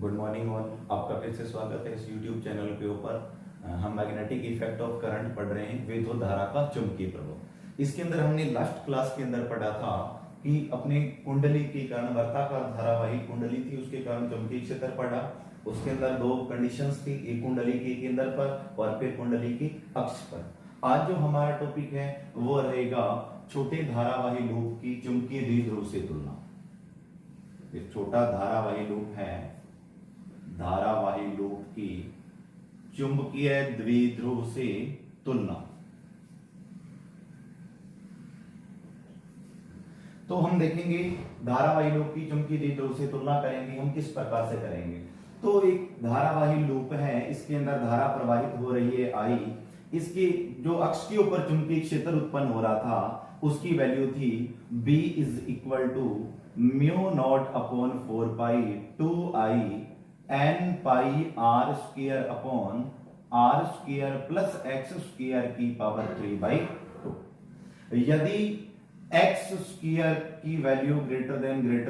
Good morning all. आपका फिर से स्वागत है इस यूट्यूब चैनल के ऊपर। हम मैग्नेटिक इफेक्ट ऑफ करंट पढ़ रहे हैं, विद्युत धारा का चुंबकीय प्रभाव। इसके अंदर हमने लास्ट क्लास के अंदर पढ़ा था कि अपने कुंडली के कारण वर्ताकार धारावाही कुंडली थी, उसके कारण चुंबकीय क्षेत्र पढ़ा। उसके अंदर दो कंडीशंस थी, एक कुंडली के केंद्र पर और फिर कुंडली के अक्ष पर। आज जो हमारा टॉपिक है वो रहेगा छोटे धारावाही लूप की चुंबकीय द्विध्रुव से तुलना। एक छोटा धारावाही लूप है, धारावाही लूप की चुंबकीय द्विध्रुव से तुलना। तो हम देखेंगे धारावाही लूप की चुंबकीय द्विध्रुव से तुलना करेंगे। हम किस प्रकार से करेंगे? तो एक धारावाही लूप है, इसके अंदर धारा प्रवाहित हो रही है आई। इसके जो अक्ष के ऊपर चुंबकीय क्षेत्र उत्पन्न हो रहा था उसकी वैल्यू थी B is equal to mu not upon 4 pi 2i n pi r square upon r square plus x square की पावर 3/2। यदि x स्क्वायर की value greater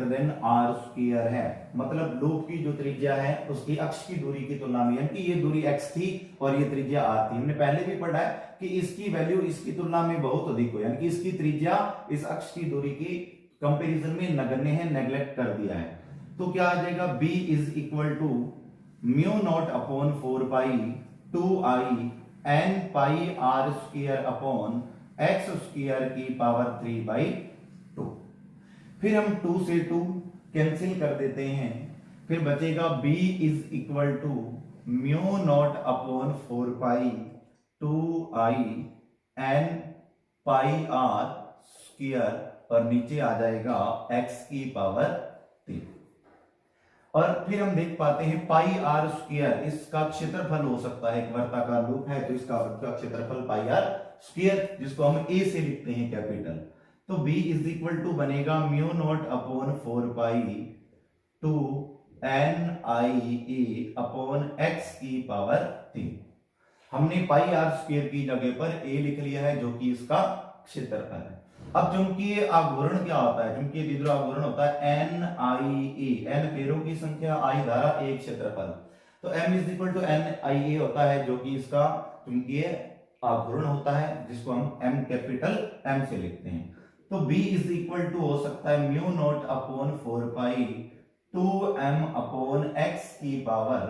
than r square है, मतलब लूप की जो त्रिज्या है उसकी अक्ष की दूरी की तुलना में, यानी कि ये दूरी x थी और ये त्रिज्या r थी। हमने पहले भी पढ़ा है कि इसकी वैल्यू इसकी तुलना में बहुत अधिक हो, यानी कि इसकी त्रिज्या इस अक्ष की दूरी की कंपैरिजन में नगण्य है, नेग्लेक्ट कर दिया है। तो क्या आ जाएगा? B is equal to mu not upon 4 pi 2i n pi r square upon x square की पावर 3/2। फिर हम 2 से 2 कैंसिल कर देते हैं, फिर बचेगा B is equal to mu not upon 4 pi 2i n pi r square और नीचे आ जाएगा x की पावर 3। और फिर हम देख पाते हैं पाई आर स्क्वायर इसका क्षेत्रफल हो सकता है, एक वर्ताकार लूप है तो इसका क्षेत्रफल पाई आर स्क्वायर, जिसको हम ए से लिखते हैं कैपिटल। तो b इज इक्वल टू बनेगा mu not upon 4 pi 2 n i a upon x की पावर 3। हमने पाई आर स्क्वायर की जगह पर a लिख लिया है जो कि इसका क्षेत्रफल है। अब चुंबकीय आघूर्ण क्या होता है? चुंबकीय द्विध्रुव आघूर्ण होता है n i a, n फेरों की संख्या, i धारा, a क्षेत्रफल। तो m is equal to n i a होता है जो कि इसका चुंबकीय आघूर्ण होता है, जिसको हम m कैपिटल M से लिखते हैं। तो b इज इक्वल टू हो सकता है mu not upon 4 pi 2m upon x की पावर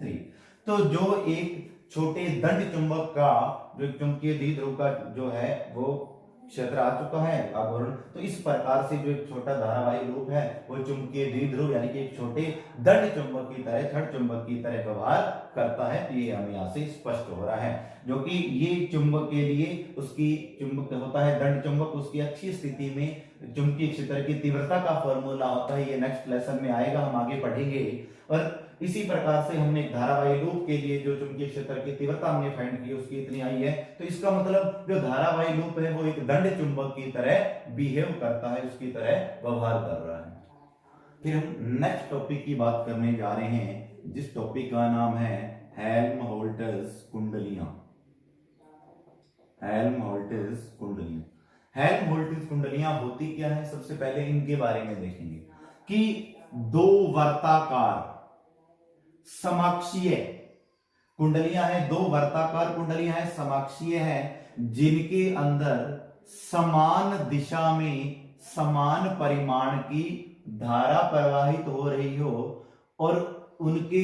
3। तो जो एक छोटे दंड चुंबक का जो चुंबकीय द्विध्रुव का जो है वो क्षेत्र आ चुका है आघूर्ण, तो इस प्रकार से जो एक छोटा धारावाही लूप है वो चुंबकीय द्विध्रुव यानी कि एक छोटे दंड चुंबक की तरह, छड़ चुंबक की तरह व्यवहार करता है। ये हमें यहाँ से स्पष्ट हो रहा है, जो कि ये चुंबक के लिए उसकी चुंबक होता है दंड चुंबक, उसकी अच्छी स्थिति में चुंबकीय क्षेत्र की तीव्रता का फॉर्मूला होता है। ये नेक्स्ट लेसन में आएगा, हम आगे पढ़ेंगे। और इसी प्रकार से हमने एक धारावाही लूप के लिए जो चुंबकीय क्षेत्र की तीव्रता हमने फाइंड की उसकी इतनी आई है। तो इसका मतलब जो धारावाही लूप है वो एक दंड चुंबक की तरह बिहेव करता है, उसकी तरह व्यवहार कर रहा है। फिर हम नेक्स्ट टॉपिक की बात करने जा रहे हैं, जिस टॉपिक का नाम है हेल्महोल्ट्ज कुंडलियां। हेल्महोल्ट्ज कुंडलियां, हेल्महोल्ट्ज कुंडलियां होती क्या है? सबसे पहले इनके बारे में देखेंगे कि दो वर्ताकार समाक्षीय कुंडलियां हैं, दो वर्ताकार कुंडलियां हैं, समाक्षीय हैं, जिनके अंदर समान दिशा में समान परिमाण की धारा प्रवाहित हो रही हो और उनके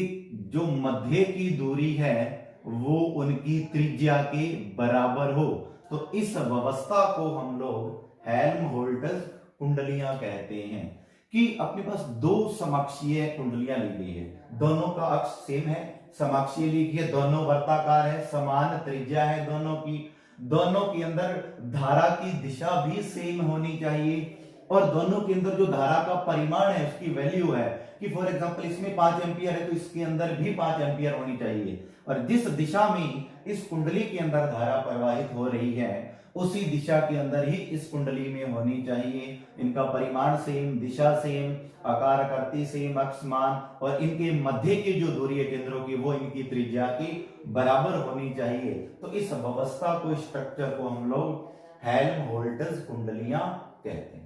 जो मध्य की दूरी है वो उनकी त्रिज्या के बराबर हो। तो इस व्यवस्था को हम लोग हेल्महोल्ट्ज कुंडलियां कहते हैं। कि अपने पास दो समाक्षीय कुंडलियां ली गई है, दोनों का अक्ष सेम है, समाक्षीय लिखी है, दोनों वर्ताकार है, समान त्रिज्या है दोनों की, दोनों के अंदर धारा की दिशा भी सेम होनी चाहिए और दोनों के अंदर जो धारा का परिमाण है उसकी वैल्यू है कि फॉर एग्जांपल इसमें 5 एम्पियर है तो इसके अंदर भी 5 एम्पियर होनी चाहिए। और जिस दिशा में इस कुंडली के अंदर धारा प्रवाहित हो रही है उसी दिशा के अंदर ही इस कुंडली में होनी चाहिए। इनका परिमाण सेम, दिशा सेम, आकार आकृति सेम, अक्ष समान और इनके मध्य की जो दूरी है केंद्रों की वो इनकी त्रिज्या की बराबर होनी चाहिए। तो इस व्यवस्था को, स्ट्रक्चर को हम लोग हेल्महोल्ट्ज कुंडलियां कहते हैं।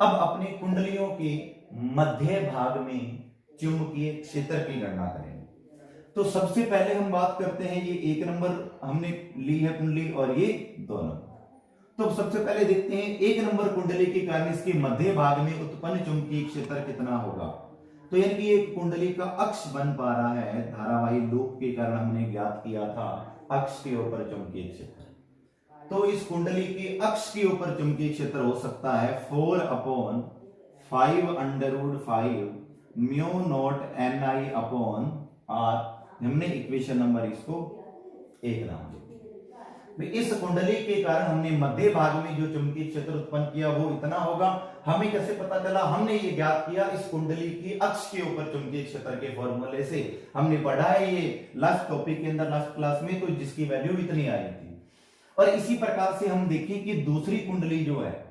अब अपने कुंडलियों के मध्य भाग में चुंबकीय क्षेत्र की गणना करेंगे। तो सबसे पहले हम बात करते हैं, ये 1 नंबर हमने ली है कुंडली और ये 2 नंबर। तो सबसे पहले देखते हैं 1 नंबर कुंडली के कारण इसके मध्य भाग में उत्पन्न चुंबकीय क्षेत्र कितना होगा। तो यानी कि एक कुंडली का अक्ष बन पा रहा है, धारावाही लूप के कारण हमने ज्ञात किया था अक्ष के ऊपर चुंबकीय क्षेत्र। तो इस कुंडली के अक्ष के ऊपर चुंबकीय क्षेत्र हो सकता है 4/5 mu naught Ni upon r। हमने इक्वेशन नंबर इसको 1 नाम दिया। इस कुंडली के कारण हमने मध्य भाग में जो चुंबकीय क्षेत्र उत्पन्न किया वो इतना होगा। हमें कैसे पता चला? हमने ये ज्ञात किया इस कुंडली की अक्ष के ऊपर चुंबकीय क्षेत्र के फॉर्मूले से। हमने पढ़ा है ये लास्ट टॉपिक के अंदर, लास्ट क्लास में, तो जिसकी वैल्यू इतनी आई थी। और इसी प्रकार से हम देखें कि दूसरी कुंडली जो है,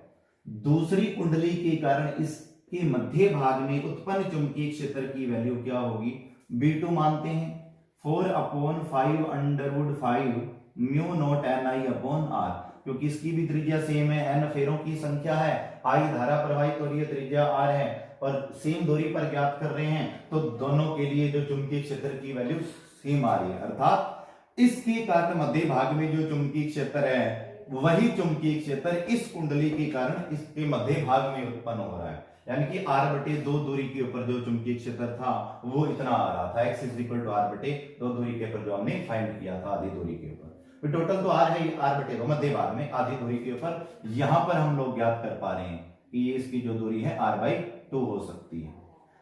दूसरी कुंडली के कारण इसके मध्य भाग में उत्पन्न चुंबकीय क्षेत्र की वैल्यू क्या होगी? B2 मानते हैं 4/5 mu naught Ni upon r, क्योंकि इसकी भी त्रिज्या सेम है, n फेरों की संख्या है, I धारा प्रवाहित हो रही है, त्रिज्या r है और सेम दूरी पर ज्ञात कर रहे हैं, तो दोनों के लिए जो चुंबकीय क्षेत्र की वैल्यू सेम आ रही है। अर्थात इसके कारण मध्य भाग में जो चुंबकीय क्षेत्र है वही चुंबकीय क्षेत्र इस कुंडली के कारण इसके मध्य भाग में उत्पन्न हो रहा है। यानी कि r/2 दूरी के ऊपर जो चुंबकीय क्षेत्र था वो इतना आ रहा था, x r/2 दूरी के ऊपर जो हमने फाइंड किया था आधी दूरी के ऊपर। टोटल तो r है r/2 मध्य भाग में आधी दूरी के ऊपर। यहां पर हम लोग ज्ञात कर पा रहे हैं कि ये इसकी जो दूरी है r/2 हो सकती है।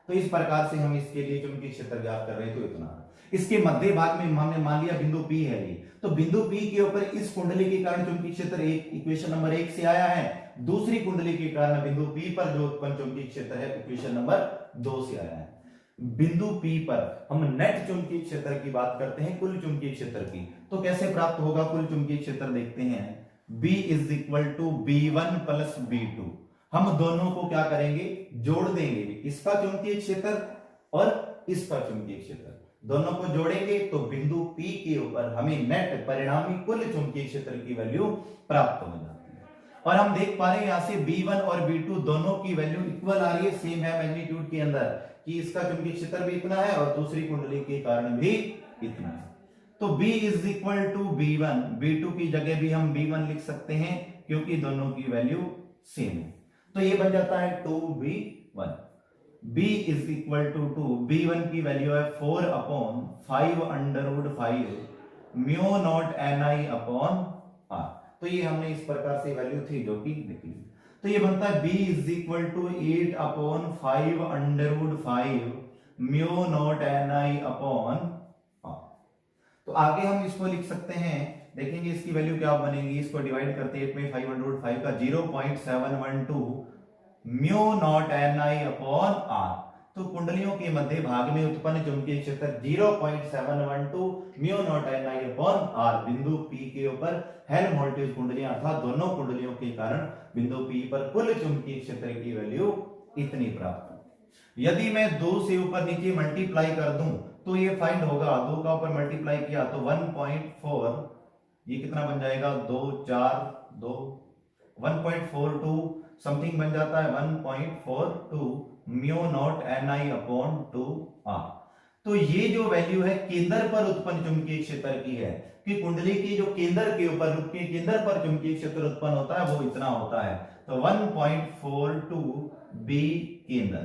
तो इस प्रकार से हम इसके लिए चुंबकीय क्षेत्र ज्ञात कर रहे हैं, तो इतना। इसके मध्य भाग में हमने मान लिया बिंदु P है ये, तो बिंदु P के ऊपर इस कुंडली के कारण चुंबकीय क्षेत्र इक्वेशन नंबर 1 से आया है। दूसरी कुंडली के कारण बिंदु P पर जो उत्पन्न चुंबकीय क्षेत्र है इक्वेशन नंबर 2 से आया है। बिंदु P पर हम नेट चुंबकीय क्षेत्र की बात करते हैं, कुल चुंबकीय क्षेत्र की। तो कैसे प्राप्त होगा कुल चुंबकीय क्षेत्र? देखते हैं, B = B1 + B2। हम दोनों को क्या करेंगे? जोड़ देंगे, इसका चुंबकीय क्षेत्र और इसका चुंबकीय क्षेत्र, दोनों को जोड़ेंगे तो बिंदु P के ऊपर हमें नेट परिणामी कुल चुंबकीय क्षेत्र की वैल्यू प्राप्त हो जाती है। और हम देख पा रहे हैं यहां से B1 और B2 दोनों की वैल्यू इक्वल आ रही है, सेम है मैग्नीट्यूड के अंदर, कि इसका चुंबकीय क्षेत्र भी इतना है और दूसरी कुंडली के कारण भी इतना है। तो B = B1, B2 की जगह भी हम B1 लिख सकते हैं क्योंकि दोनों की वैल्यू सेम है। तो ये बन जाता है 2B1। B = 2, B1 की वैल्यू है 4/5 mu naught Ni upon r। तो ये हमने इस प्रकार से वैल्यू थी जो कि निकली। तो ये बनता है B = 8/5 mu naught Ni upon r। तो आगे हम इसको लिख सकते हैं, देखेंगे इसकी वैल्यू क्या बनेगी। इसको डिवाइड करते हैं 8/5 का 0.712 mu naught Ni upon r। तो कुंडलियों के मध्य भाग में उत्पन्न चुंबकीय क्षेत्र 0.712 mu naught Ni upon r बिंदु P के ऊपर हेल्महोल्ट्ज़ कुंडलियां अर्थात दोनों कुंडलियों के कारण बिंदु P पर कुल चुंबकीय क्षेत्र की वैल्यू इतनी प्राप्त होगी। यदि मैं 2 से ऊपर नीचे मल्टीप्लाई कर दूं तो ये फाइंड होगा, 2 का ऊपर मल्टीप्लाई किया तो 1.4, ये कितना बन जाएगा 2 4 2 1.42 समथिंग बन जाता है 1.42 mu naught Ni upon 2r। तो ये जो वैल्यू है केंद्र पर उत्पन्न चुंबकीय क्षेत्र की है कि कुंडली के जो केंद्र के ऊपर के केंद्र पर चुंबकीय क्षेत्र उत्पन्न होता है वो इतना होता है। तो 1.42 B केंद्र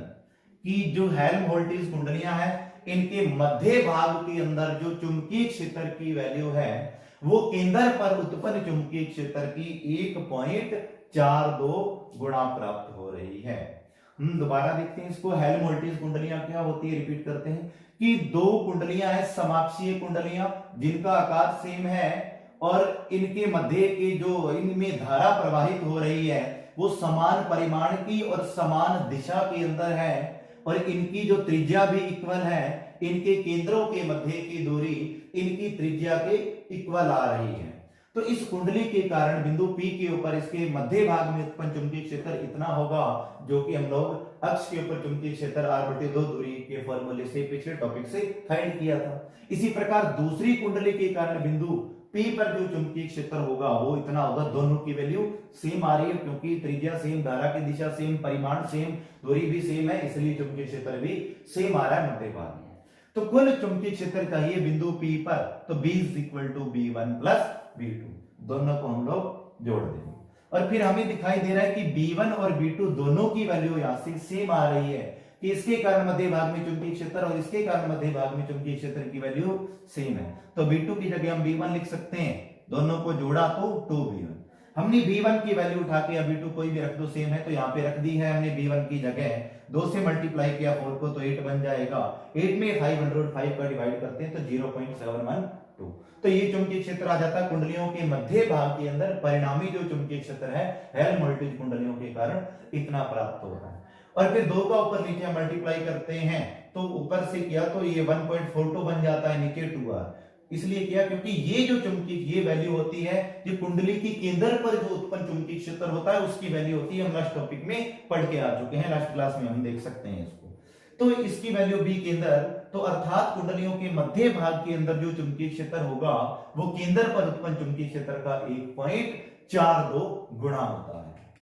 की जो हेल्महोल्ट्ज़ कुंडलियां हैं इनके मध्य भाग के अंदर जो चुंबकीय क्षेत्र की वैल्यू है वो केंद्र पर उत्पन्न चुंबकीय क्षेत्र की 1.42 गुणा प्राप्त हो रही है। हम दोबारा देखते हैं इसको। हेल्महोल्ट्ज़ कुंडलियां क्या होती है, रिपीट करते हैं कि 2 कुंडलियां हैं समाक्षीय कुंडलियां जिनका आकार सेम है और इनके मध्य के जो इनमें धारा प्रवाहित हो रही है वो समान परिमाण की और समान दिशा के अंदर है और इनकी जो त्रिज्या भी इक्वल है। इनके केंद्रों के मध्य की दूरी इनकी त्रिज्या के इक्वल आ रही है। तो इस कुंडली के कारण बिंदु P के ऊपर इसके मध्य भाग में उत्पन्न चुंबकीय क्षेत्र इतना होगा जो कि हम लोग अक्ष के ऊपर चुंबकीय क्षेत्र r/2 दूरी के फॉर्मूले से पिछले टॉपिक से फाइंड किया था। इसी प्रकार दूसरी कुंडली के कारण बिंदु P पर जो चुंबकीय क्षेत्र होगा वो इतना होगा, दोनों की वैल्यू सेम आ रही है क्योंकि त्रिज्या सेम, धारा की दिशा सेम, परिमाण सेम, दूरी भी सेम है, इसलिए चुंबकीय क्षेत्र भी सेम आ रहा है मध्य भाग में। तो कुल चुंबकीय क्षेत्र चाहिए बिंदु P पर, तो B is equal to B1 plus B2, दोनों को हम लोग जोड़ देंगे और फिर हमें दिखाई दे रहा है कि B1 और B2 दोनों की वैल्यू यहां से सेम आ रही है कि इसके कारण मध्य भाग में चुंबकीय क्षेत्र और इसके कारण मध्य भाग में चुंबकीय क्षेत्र की वैल्यू सेम है। तो B2 की जगह हम B1 लिख सकते हैं, दोनों को जोड़ा तो 2B1। हमने B1 की वैल्यू उठा के, या B2 कोई भी रख दो सेम है, तो यहाँ पे रख दी है हमने B1 की जगह, 2 से मल्टीप्लाई किया 4 को तो 8 बन जाएगा, 8 में 505 का डिवाइड करते हैं तो 0.712, तो ये चुंबकीय क्षेत्र आ जाता है कुंडलियों के मध्य भाग के अंदर। परिणामी जो चुंबकीय क्षेत्र है हेल्महोल्ट्ज कुंडलियों के कारण इतना प्राप्त हो रहा है। और फिर 2 का ऊपर नीचे मल्टीप्लाई करते हैं तो ऊपर से किया तो ये 1.42 बन जाता है, नीचे 2r, इसलिए किया क्योंकि ये जो चुंबकीय ये वैल्यू होती है जो कुंडली की केंद्र पर जो उत्पन्न चुंबकीय क्षेत्र होता है उसकी वैल्यू होती है, हम लास्ट टॉपिक में पढ़ के आ चुके हैं, लास्ट क्लास में हम देख सकते हैं इसको। तो इसकी वैल्यू B केंद्र, तो अर्थात कुंडलियों के मध्य भाग के अंदर जो चुंबकीय क्षेत्र होगा वो केंद्र पर उत्पन्न चुंबकीय क्षेत्र का 1.42 गुणा होता है।